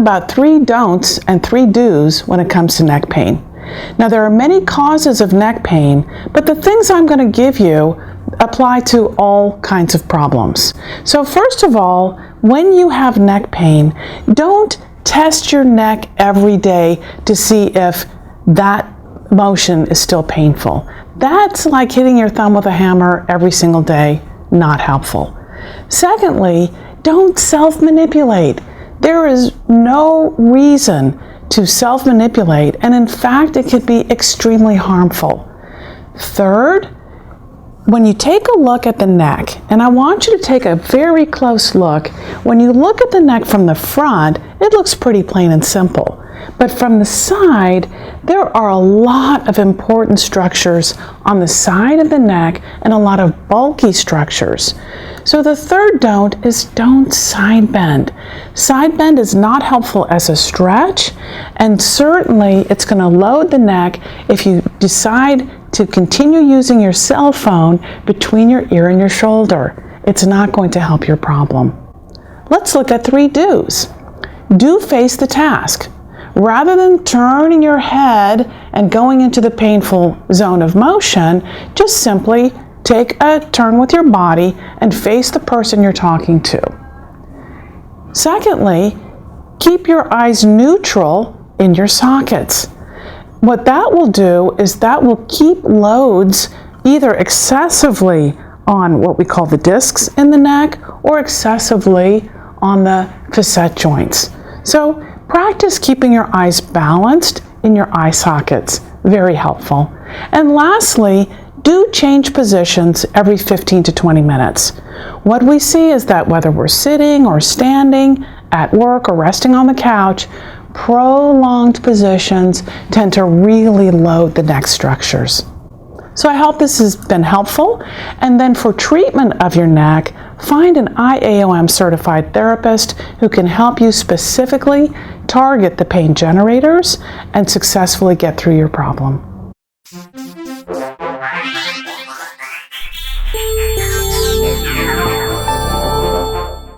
about 3 don'ts and 3 do's when it comes to neck pain. Now, there are many causes of neck pain, but the things I'm going to give you apply to all kinds of problems. So first of all, when you have neck pain, don't test your neck every day to see if that motion is still painful. That's like hitting your thumb with a hammer every single day, not helpful. Secondly, don't self-manipulate. There is no reason to self-manipulate, and in fact, it could be extremely harmful. Third, when you take a look at the neck, and I want you to take a very close look, when you look at the neck from the front, it looks pretty plain and simple. But from the side, there are a lot of important structures on the side of the neck and a lot of bulky structures. So the third don't is don't side bend. Side bend is not helpful as a stretch, and certainly it's going to load the neck if you decide to continue using your cell phone between your ear and your shoulder. It's not going to help your problem. Let's look at 3 do's. Do face the task. Rather than turning your head and going into the painful zone of motion, just simply take a turn with your body and face the person you're talking to. Secondly, keep your eyes neutral in your sockets. What that will do is that will keep loads either excessively on what we call the discs in the neck or excessively on the facet joints. So practice keeping your eyes balanced in your eye sockets. Very helpful. And lastly, do change positions every 15 to 20 minutes. What we see is that whether we're sitting or standing, at work or resting on the couch, prolonged positions tend to really load the neck structures. So I hope this has been helpful. And then for treatment of your neck, find an IAOM certified therapist who can help you specifically target the pain generators and successfully get through your problem.